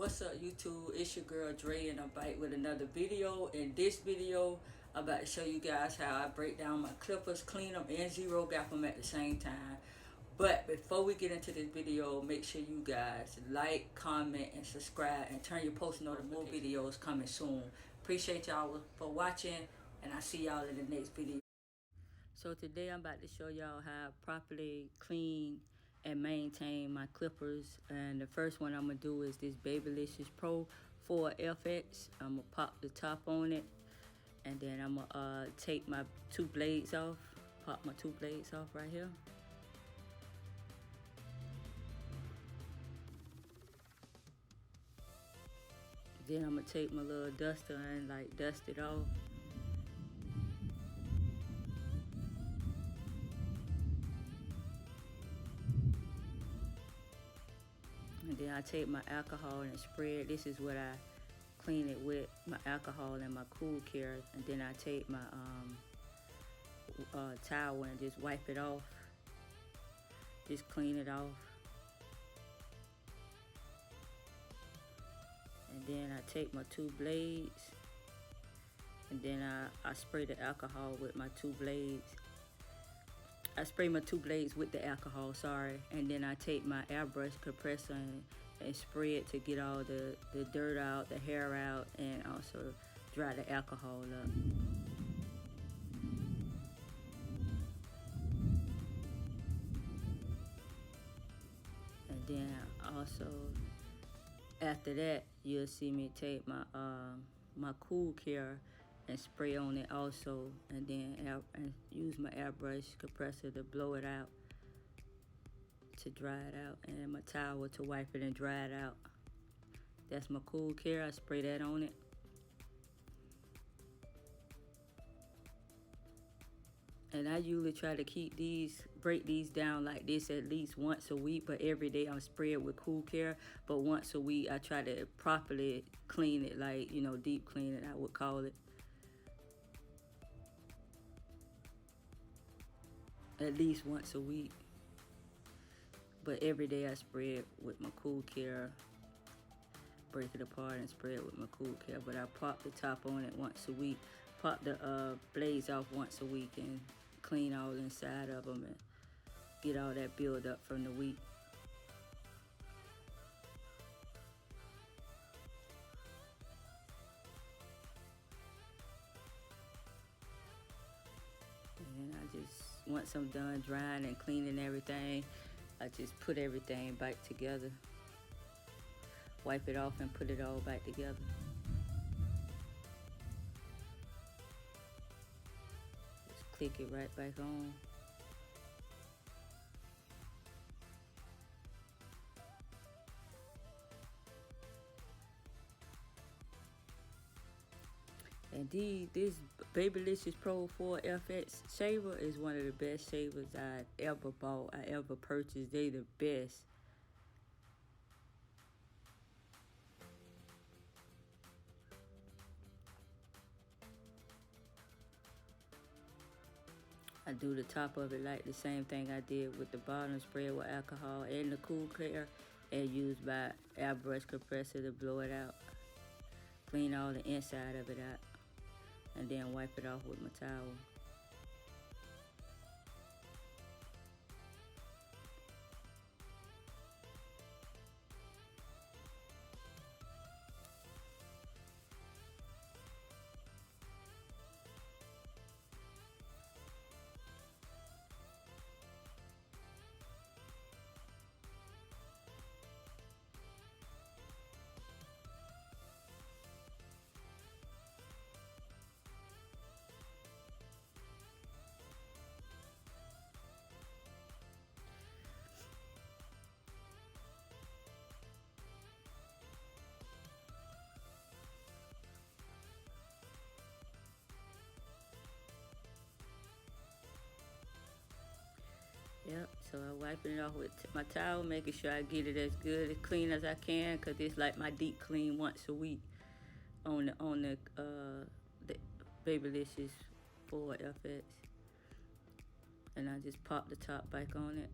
What's up, YouTube? It's your girl Dre, and I'm back with another video. In this video, I'm about to show you guys how I break down my clippers, clean them, and zero gap them at the same time. But before we get into this video, make sure you guys like, comment, and subscribe, and turn your post notifications. More videos coming soon. Appreciate y'all for watching, and I'll see y'all in the next video. So today I'm about to show y'all how I properly clean and maintain my clippers. And the first one I'm gonna do is this Babylicious Pro 4 FX. I'm gonna pop the top on it, and then I'm gonna take my two blades off, pop my two blades off right here. Then I'm gonna take my little duster and like dust it off. And then I take my alcohol and spray it. This is what I clean it with, my alcohol and my Cool Care. And then I take my towel and just wipe it off. Just clean it off. And then I take my two blades, and then I spray the alcohol with my two blades. I spray my two blades with the alcohol, sorry. And then I take my airbrush compressor and spray it to get all the dirt out, the hair out, and also dry the alcohol up. And then also, after that, you'll see me take my my Cool Care and spray on it also, and then use my airbrush compressor to blow it out, to dry it out, and my towel to wipe it and dry it out. That's my Cool Care. I spray that on it. And I usually try to break these down like this at least once a week, but every day I'm spraying with Cool Care. But once a week, I try to properly clean it, like, you know, deep clean it, I would call it. At least once a week. But every day I spray it with my Cool Care, break it apart and spray it with my Cool Care. But I pop the top on it once a week, pop the blades off once a week, and clean all inside of them and get all that build up from the week. And then I just, once I'm done drying and cleaning everything, I just put everything back together. Wipe it off and put it all back together. Just click it right back on. And this Babylicious Pro 4 FX shaver is one of the best shavers I ever bought, I ever purchased. They the best. I do the top of it like the same thing I did with the bottom, spray with alcohol and the Cool Care, and use my airbrush compressor to blow it out. Clean all the inside of it out, and then wipe it off with my towel. Yep, so I'm wiping it off with my towel, making sure I get it as good, as clean as I can, because it's like my deep clean once a week on the Babylicious 4 FX. And I just pop the top back on it.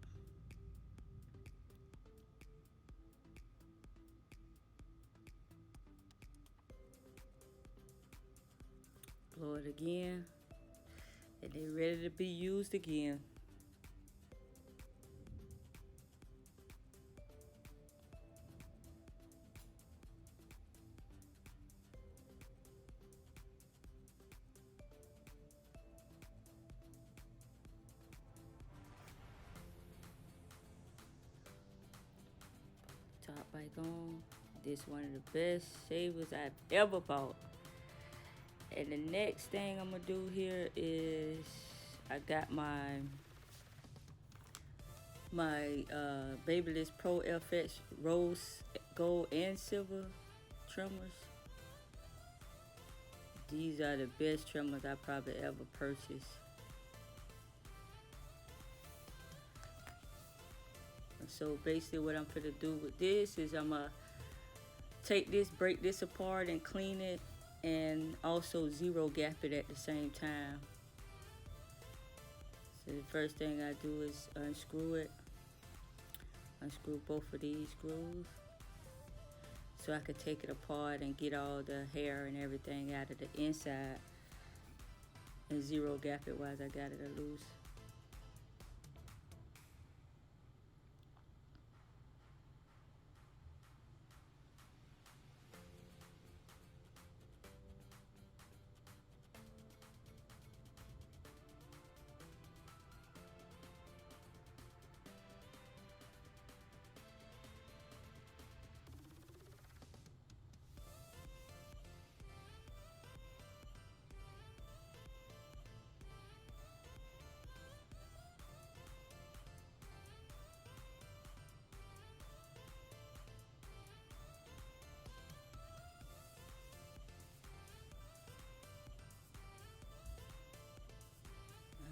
it again, and they're ready to be used again. Top back on. This one of the best shavers I've ever bought. And the next thing I'm gonna do here is I got my Babyliss Pro FX Rose Gold and Silver trimmers. These are the best trimmers I probably ever purchased. So basically what I'm gonna do with this is I'm gonna take this, break this apart and clean it, and also zero gap it at the same time. So the first thing I do is unscrew it. Unscrew both of these screws so I could take it apart and get all the hair and everything out of the inside, and zero gap it while I got it loose.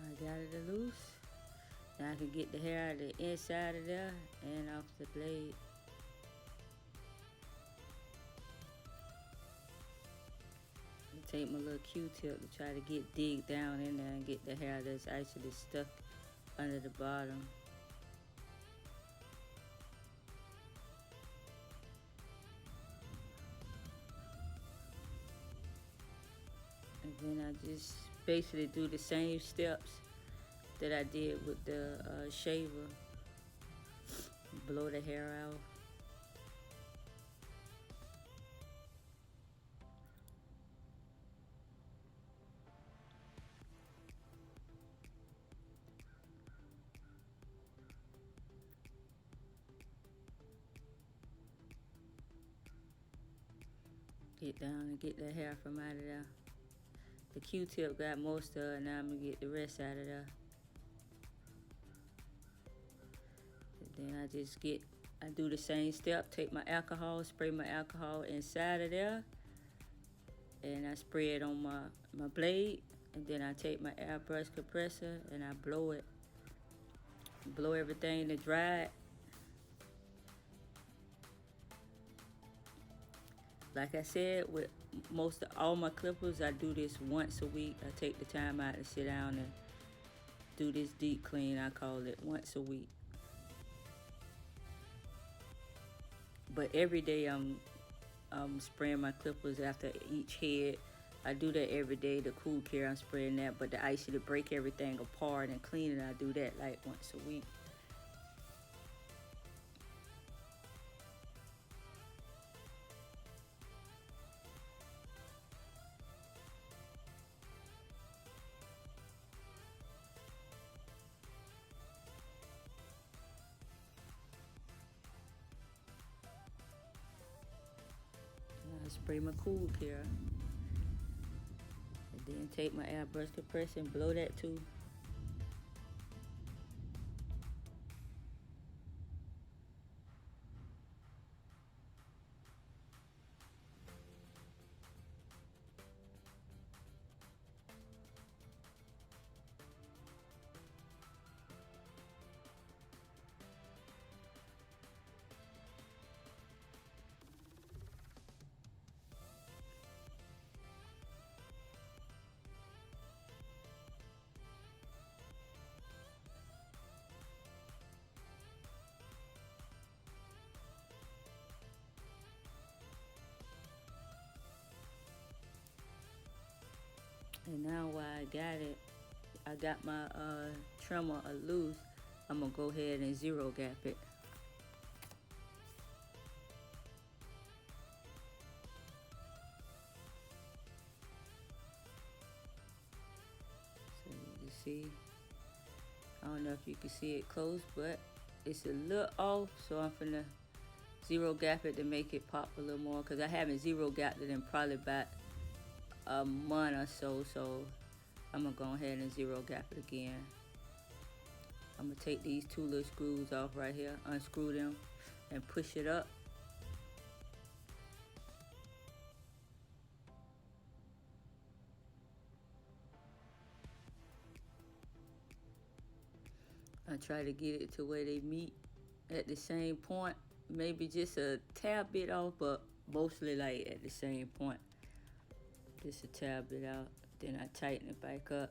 I got it loose. Now I can get the hair out of the inside of there and off the blade. I take my little Q-tip to try to dig down in there and get the hair that's actually stuck under the bottom. And then I just basically do the same steps that I did with the shaver. Blow the hair out. Get down and get the hair from out of there. The Q-tip got most of it, now I'm gonna get the rest out of there. And then I do the same step, take my alcohol, spray my alcohol inside of there, and I spray it on my blade, and then I take my airbrush compressor and I blow it. Blow everything to dry it. Like I said, with most of all my clippers, I do this once a week. I take the time out to sit down and do this deep clean, I call it, once a week. But every day I'm spraying my clippers after each head. I do that every day. The cool care, I'm spraying that. But the icy to break everything apart and clean it, I do that like once a week. I spray my cool care. And then take my airbrush compressor and blow that too. And now while I got it, I got my trimmer loose. I'm gonna go ahead and zero gap it. So you can see, I don't know if you can see it close, but it's a little off, so I'm finna zero gap it to make it pop a little more, because I haven't zero gapped it in probably about a month or so, so I'm gonna go ahead and zero gap it again. I'm gonna take these two little screws off right here, unscrew them, and push it up. I try to get it to where they meet at the same point, maybe just a tad bit off, but mostly like at the same point. Just a tad bit out, then I tighten it back up.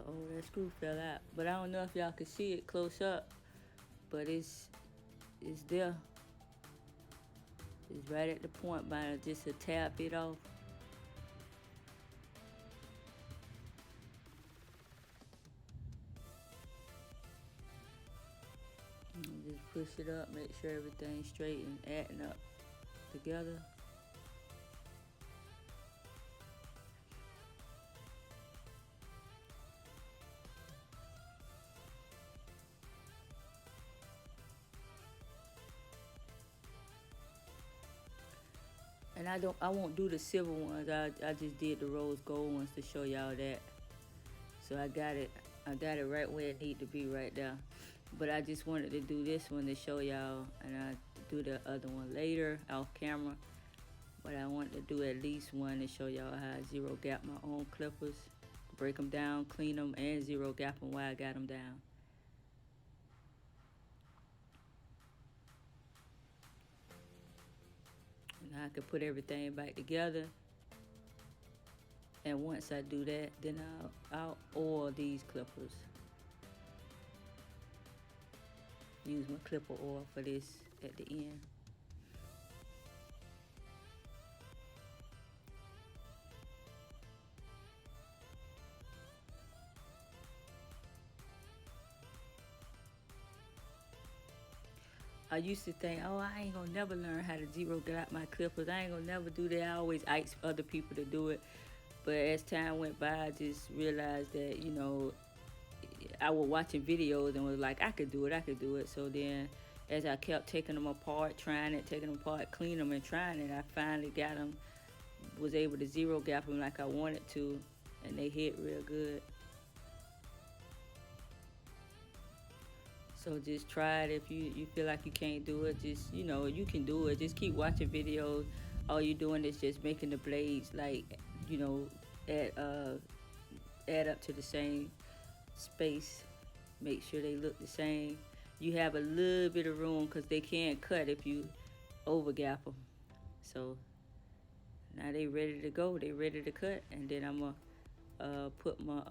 Oh, that screw fell out, but I don't know if y'all can see it close up, but it's there. It's right at the point by just a tad bit off. And just push it up, make sure everything's straight and adding up together. And I won't do the silver ones. I just did the rose gold ones to show y'all that. So I got it right where it need to be right there. But I just wanted to do this one to show y'all, and I'll do the other one later off camera. But I want to do at least one to show y'all how I zero gap my own clippers. Break them down, clean them, and zero gap them while I got them down. And I can put everything back together. And once I do that, then I'll oil these clippers. Use my clipper oil for this at the end. I used to think, oh, I ain't gonna never learn how to zero gap my clippers. I ain't gonna never do that. I always ask other people to do it. But as time went by, I just realized that, I was watching videos and was like, I could do it. So then as I kept taking them apart, taking them apart, cleaning them and trying it, I finally got them, was able to zero gap them like I wanted to, and they hit real good. So just try it. If you feel like you can't do it, just, you can do it. Just keep watching videos. All you're doing is just making the blades add up to the same space. Make sure they look the same. You have a little bit of room because they can't cut if you over gap them. So now they ready to go. They ready to cut, and then I'm gonna put my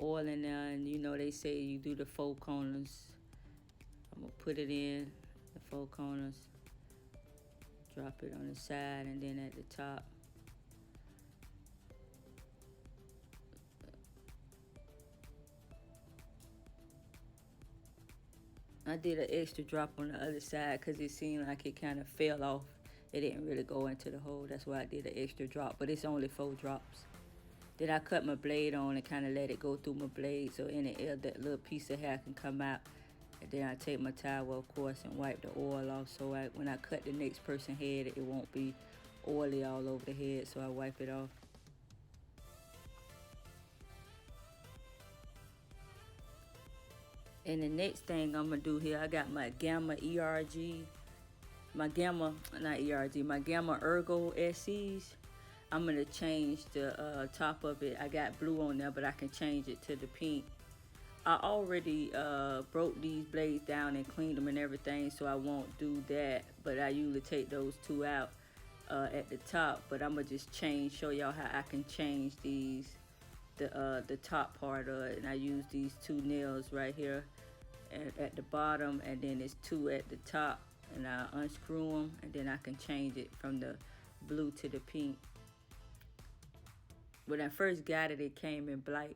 oil in there, and they say you do the 4 corners. I'm gonna put it in the 4 corners, drop it on the side, and then at the top. I did an extra drop on the other side because it seemed like it kind of fell off. It didn't really go into the hole. That's why I did an extra drop, but it's only 4 drops. Then I cut my blade on and kind of let it go through my blade so any air, that little piece of hair can come out. And then I take my towel, of course, and wipe the oil off so when I cut the next person's head, it won't be oily all over the head, so I wipe it off. And the next thing I'm going to do here, I got my Gamma ERG, my Gamma Ergo SCs. I'm gonna change the top of it. I got blue on there, but I can change it to the pink. I already broke these blades down and cleaned them and everything, so I won't do that. But I usually take those two out at the top. But I'm gonna just show y'all how I can change these, the top part of it. And I use these two nails right here at the bottom, and then it's two at the top. And I unscrew them, and then I can change it from the blue to the pink. When I first got it, it came in black,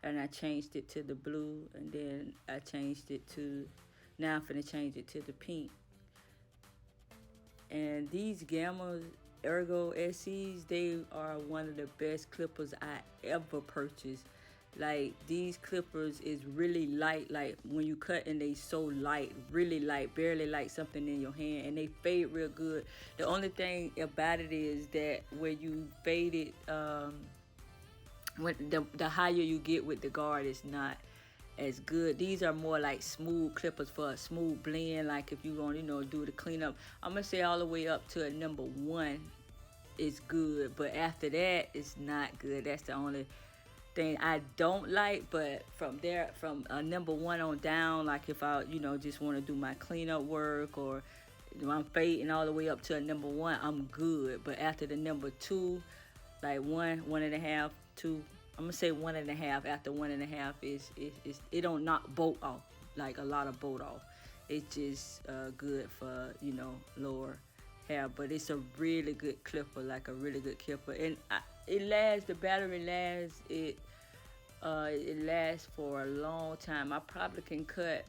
and I changed it to the blue, and then I changed it to, now I'm finna change it to the pink. And these Gamma Ergo SEs, they are one of the best clippers I ever purchased. Like, these clippers is really light. Like, when you cut, and they so light, really light, barely like something in your hand, and they fade real good. The only thing about it is that when you fade it, when the higher you get with the guard, it's not as good. These are more like smooth clippers for a smooth blend. Like if you want, do the cleanup, I'm gonna say all the way up to a number 1 is good, but after that, it's not good. That's the only thing I don't like. But from there, from a number 1 on down, like if I, just want to do my cleanup work, or I'm fading all the way up to a number 1, I'm good. But after the number 2, like 1.5, 2, I'm gonna say 1.5. After 1.5 is it don't knock bolt off like a lot of bolt off. It's just good for lower hair, but it's a really good clipper, like a really good clipper, and it lasts. The battery lasts. It lasts for a long time. I probably can cut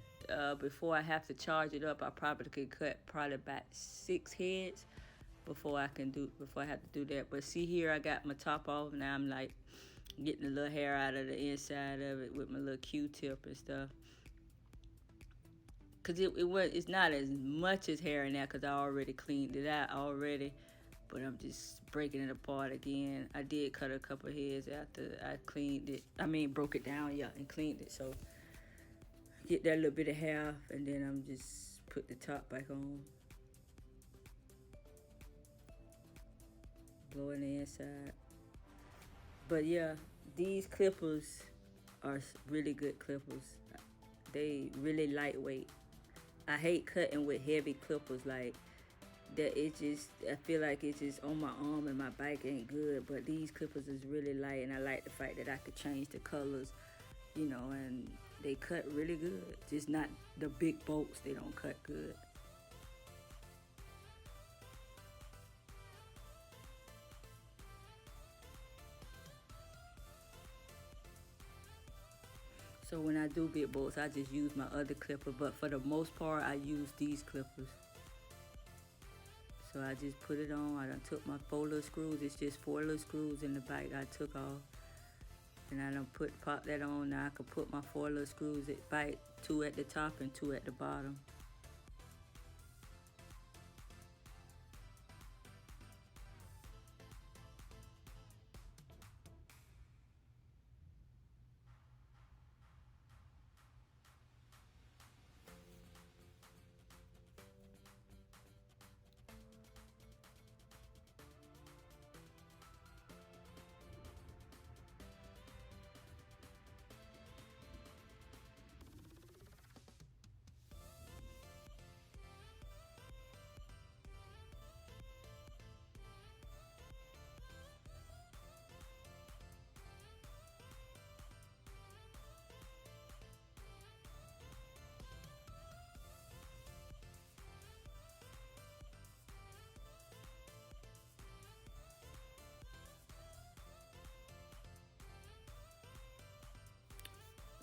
before I have to charge it up. I probably can cut probably about 6 heads before I have to do that. But see here, I got my top off. Now I'm like getting a little hair out of the inside of it with my little Q-tip and stuff. Cause it's not as much as hair in there, cause I already cleaned it out already. But I'm just breaking it apart again. I did cut a couple heads after I cleaned it. Broke it down, and cleaned it. So get that little bit of hair, and then I'm just put the top back on. Blowing the inside. But yeah, these clippers are really good clippers. They really lightweight. I hate cutting with heavy clippers like that. I feel like it's just on my arm, and my back ain't good. But these clippers is really light, and I like the fact that I could change the colors, and they cut really good. Just not the big bolts, they don't cut good. So when I do big bolts, I just use my other clipper. But for the most part, I use these clippers. So I just put it on. I done took my 4 little screws. It's just 4 little screws in the back I took off. And I done pop that on. Now I can put my 4 little screws back, 2 at the top and 2 at the bottom.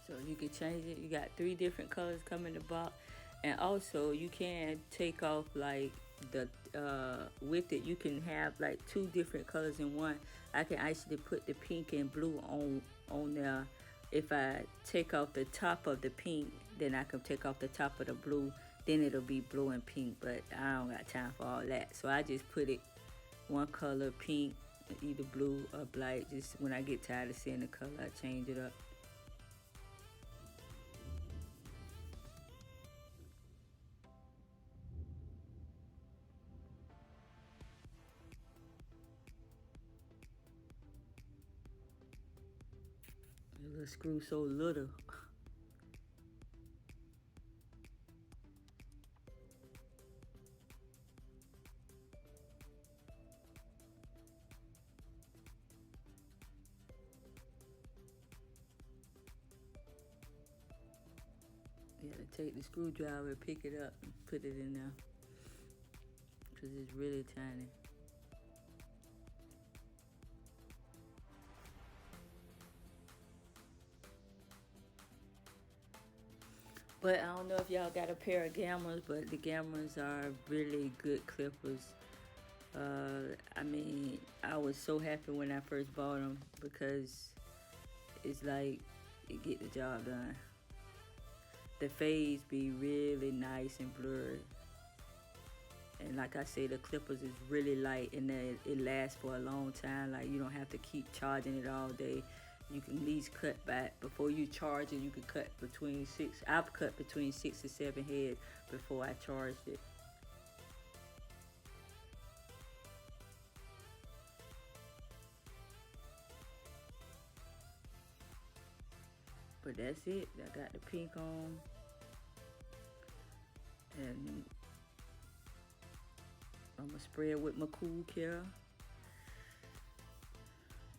So you can change it. You got 3 different colors coming in the box. And also you can take off like the with it, you can have like 2 different colors in one. I can actually put the pink and blue on there. If I take off the top of the pink, then I can take off the top of the blue, then it'll be blue and pink. But I don't got time for all that, so I just put it one color, pink, either blue or black. Just when I get tired of seeing the color, I change it up. The little screw so little. You gotta take the screwdriver, pick it up, and put it in there. Because it's really tiny. But I don't know if y'all got a pair of Gammas, but the Gammas are really good clippers. I mean, I was so happy when I first bought them because it's like it get the job done. The fades be really nice and blurry. And like I say, the clippers is really light and it lasts for a long time. Like you don't have to keep charging it all day. You can at least cut back before you charge it. You can cut between I've cut between 6 to 7 heads before I charged it. But that's it. I got the pink on. And I'm gonna spray it with my Cool Care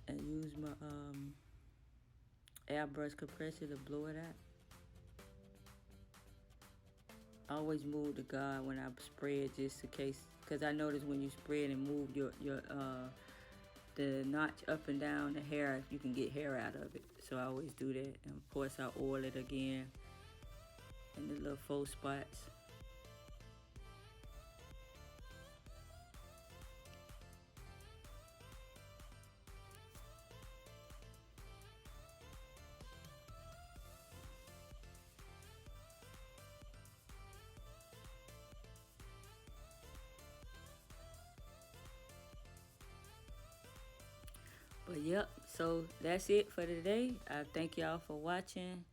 and use my airbrush compressor to blow it out. I always move the guard when I spray it just in case, because I notice when you spray it and move your the notch up and down the hair, you can get hair out of it. So I always do that. And of course I oil it again in the little faux spots. But yep, so that's it for today. I thank y'all for watching,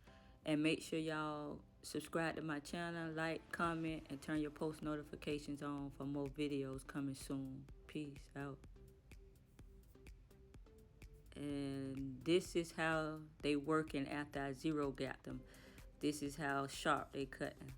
and make sure y'all subscribe to my channel, like, comment, and turn your post notifications on for more videos coming soon. Peace out. And this is how they working after I zero gap them. This is how sharp they cutting.